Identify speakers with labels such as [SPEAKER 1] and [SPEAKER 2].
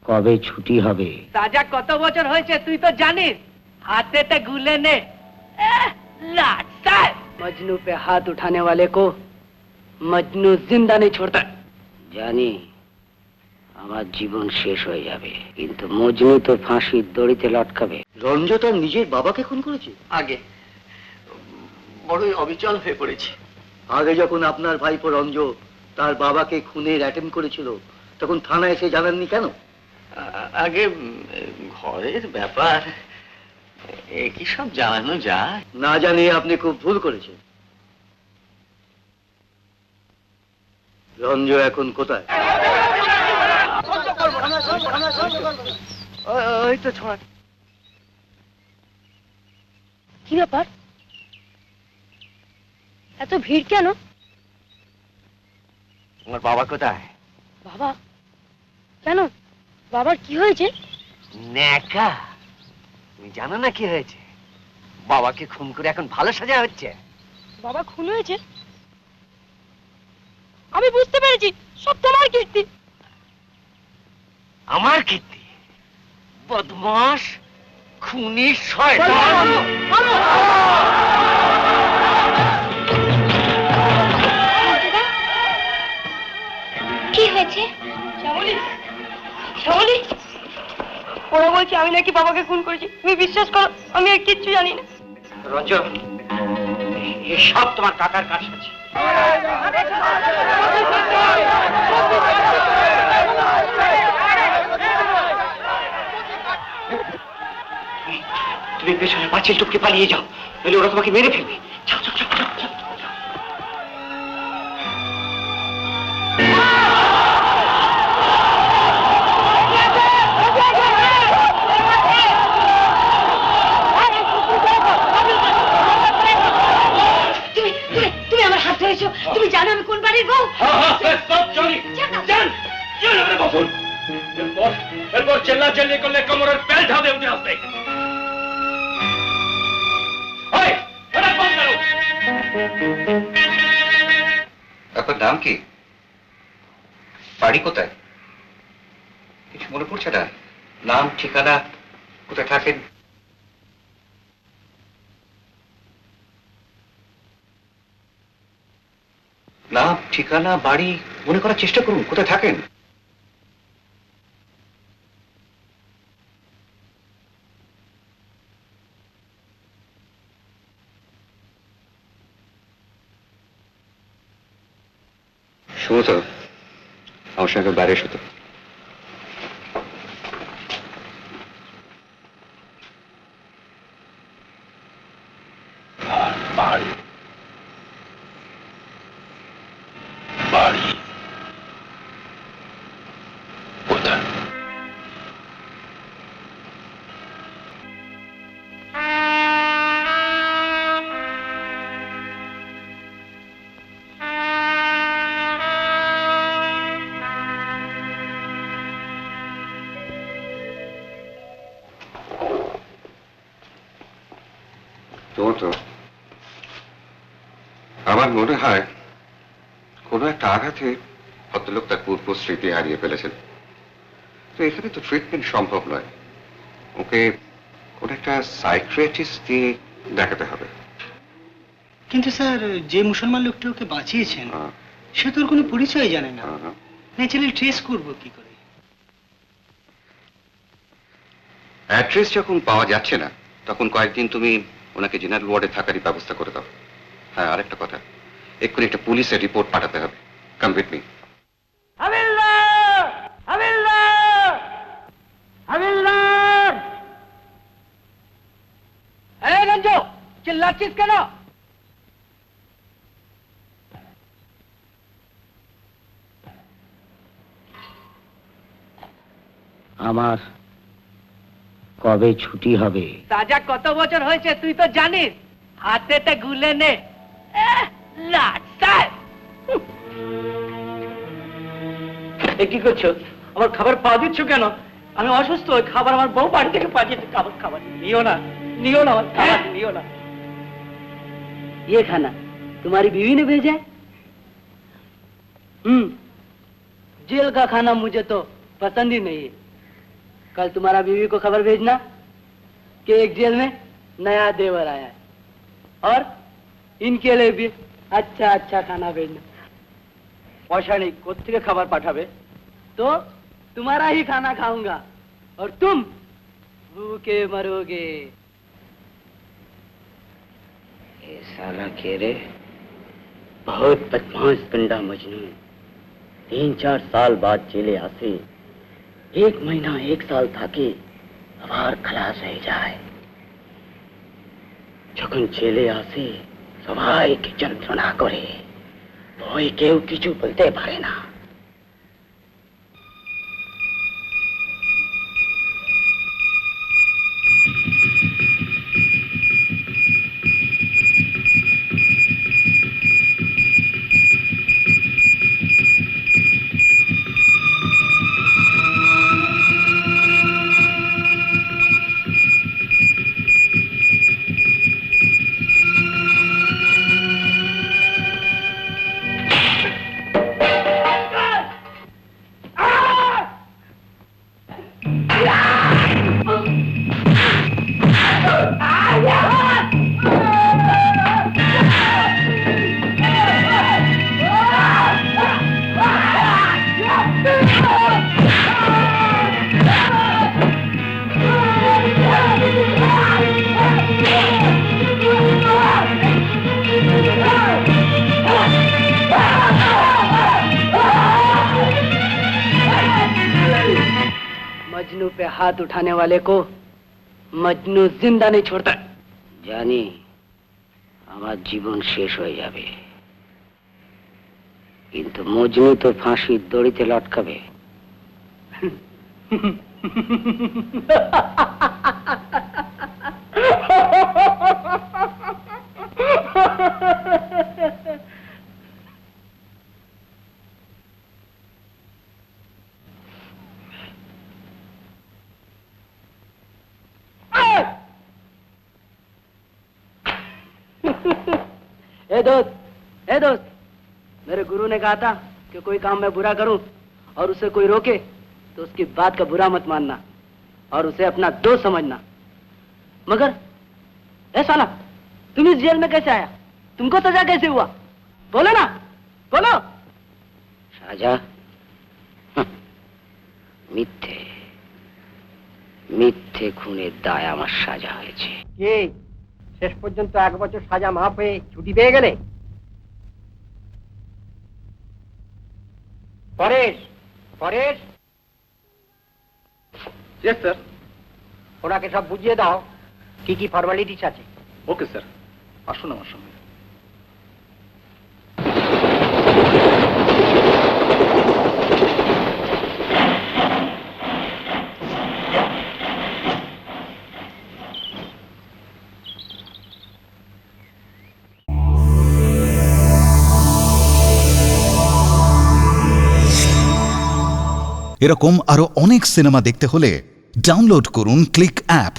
[SPEAKER 1] কবে ছুটি হবে?
[SPEAKER 2] সাজা কত বছর হয়েছে তুই তো জানিস। হাতেতে গুলে নে। मजनू पे हाथ उठाने वाले को मजनू जिंदा नहीं छोड़ता।
[SPEAKER 1] জানি আমার জীবন শেষ হয়ে যাবে, কিন্তু মজনু তো ফাঁসির দড়িতে লটকাবে।
[SPEAKER 3] রঞ্জ তার নিজের বাবাকে খুন করেছে?
[SPEAKER 4] আগে বড়ই অবিচল হয়ে পড়েছে।
[SPEAKER 3] আগে যখন আপনার ভাইপো রঞ্জ তার বাবাকে খুনের অ্যাটেম্প করেছিল, তখন থানায় এসে জানাননি কেন?
[SPEAKER 4] আগে ঘরের ব্যাপার, কি সব জানানো যায়?
[SPEAKER 3] না জানিয়ে আপনি খুব ভুল করেছেন। রঞ্জ এখন কোথায়?
[SPEAKER 4] ওই তো ছোঁয়া।
[SPEAKER 5] কি ব্যাপার, এত ভিড় কেন?
[SPEAKER 4] আমার বাবা কোথায়?
[SPEAKER 5] বাবা কেন? বাবার কি হয়েছে?
[SPEAKER 4] ন্যাকা, তুমি জানো না কি হয়েছে? বাবাকে খুন করে এখন ভালো সাজা হচ্ছে।
[SPEAKER 5] বাবা খুন হয়েছে? আমি বুঝতে পেরেছি, সব তোমার কীর্তি।
[SPEAKER 4] আমার কীর্তি? বদমাস, খুনি, শয়তান!
[SPEAKER 5] কি হয়েছে? শ্যামলী, শ্যামলী, ওরা বলছে আমি নাকি বাবাকে খুন করেছি। তুমি বিশ্বাস করো, আমি আর কিচ্ছু জানি না।
[SPEAKER 1] রঞ্জ, এসব তোমার কাকার কাজ আছে। তুমি পেছনে পাঁচিল টপকে পালিয়ে যাও, নইলে ওরা তোমাকে মেরে ফেলবে। যাও যাও যাও যাও যাও।
[SPEAKER 5] তুমি আমার হাত ধরেছো, তুমি জানো আমি কোন বাড়ির বউ।
[SPEAKER 6] এরপর চেল্লা চেল্লি করলে কোমরের বেল্ট হাতে উঠে আসবে।
[SPEAKER 7] আপনার নাম কি? বাড়ি কোথায়? কিছু মনে পড়ছে না? নাম, ঠিকানা, কোথায় থাকেন? নাম, ঠিকানা, বাড়ি মনে করার চেষ্টা করুন। কোথায় থাকেন? শুনো, আমার সঙ্গে বাইরে এসো তো।
[SPEAKER 6] বাড়ি বাড়ি কোথায়?
[SPEAKER 7] তো আমার মনে হয় কোনো একটা আঘাতে ভদ্রলোক তার পূর্ব স্মৃতি হারিয়ে ফেলেছেন। তো এখানে তো ট্রিটমেন্ট সম্ভব নয়, ওকে কোন একটা সাইকিয়াট্রিস্ট দিয়ে দেখাতে হবে।
[SPEAKER 8] কিন্তু স্যার, যে মুসলমান লোকটা ওকে বাঁচিয়েছেন সে তোর কোনো পরিচয় জানে না। ন্যাচারালি ট্রেস করবো কি করে?
[SPEAKER 7] অ্যাড্রেস যখন পাওয়া যাচ্ছে না, তখন কয়েকদিন তুমি ওনাকে জেনারেল ওয়ার্ডে থাকারই ব্যবস্থা করে দাও। হ্যাঁ, আরেকটা কথা, এক্ষুনি একটা পুলিশের রিপোর্ট পাঠাতে হবে। Come with me.
[SPEAKER 2] হাবিলদার, হাবিলদার, হাবিলদার! এই রঞ্জু, চিল্লাচ্ছিস কেন?
[SPEAKER 1] আমার কবে ছুটি হবে?
[SPEAKER 2] সাজা কত বছর হয়েছে তুই তো জানিস। হাতেতে গুলে নে। কি করছো? আমার খাবার পা দিচ্ছ কেন? আমি অসুস্থ, খাবার আমার বউ বাড়ি থেকে পাঠিয়েছে। খাবার খাবার নিও না, নিও না, আমার খাবার নিও না। ये खाना तुम्हारी बीवी ने भेजा है? जेल का खाना मुझे तो पसंद ही नहीं है। कल तुम्हारा बीवी को खबर भेजना कि एक जेल में नया देवर आया है और इनके लिए भी अच्छा अच्छा खाना भेजना। पैसा नहीं कोत्थेके खबर पाठाबे तो तुम्हारा ही खाना खाऊंगा और तुम भूखे मरोगे।
[SPEAKER 1] ये साला खेरे बहुत बदमाश पिंडा मजनू 3-4 साल बाद चले आसे 1 महीना 1 साल थाके আবার খালাস হয়ে যায়। যখন ছেলে আসে সবাইকে যন্ত্রণা করে ভয় কেউ কিছু বলতে পারে না।
[SPEAKER 2] मजनू पे हाथ उठाने वाले को मजनू जिंदा नहीं छोड़ता।
[SPEAKER 1] জানি আমার জীবন শেষ হয়ে যাবে কিন্তু মজনু তো ফাঁসির দড়িতে লটকাবে।
[SPEAKER 2] ए दोस्त, मेरे गुरु ने कहा था कि कोई काम मैं बुरा करूं और उसे कोई रोके तो उसकी बात का बुरा मत मानना और उसे अपना दोस्त समझना। मगर ए साला, तुम इस जेल में कैसे आया? तुमको सजा कैसे हुआ? बोलो ना, बोलो।
[SPEAKER 1] সাজা মিথ্যে মিথ্যে খুনের দায় আমার সাজা হয়েছে।
[SPEAKER 4] কি শেষ পর্যন্ত 1 বছর সাজা মাফ হয়ে ছুটি পেয়ে গেলে? Paresh, Paresh,
[SPEAKER 6] yes sir.
[SPEAKER 4] ওনাকে সব বুঝিয়ে দাও কি কি ফর্মালিটিস আছে।
[SPEAKER 6] ওকে স্যার, আসুন আমার সঙ্গে।
[SPEAKER 9] এরকম আরো অনেক সিনেমা দেখতে হলে ডাউনলোড করুন ক্লিক অ্যাপ।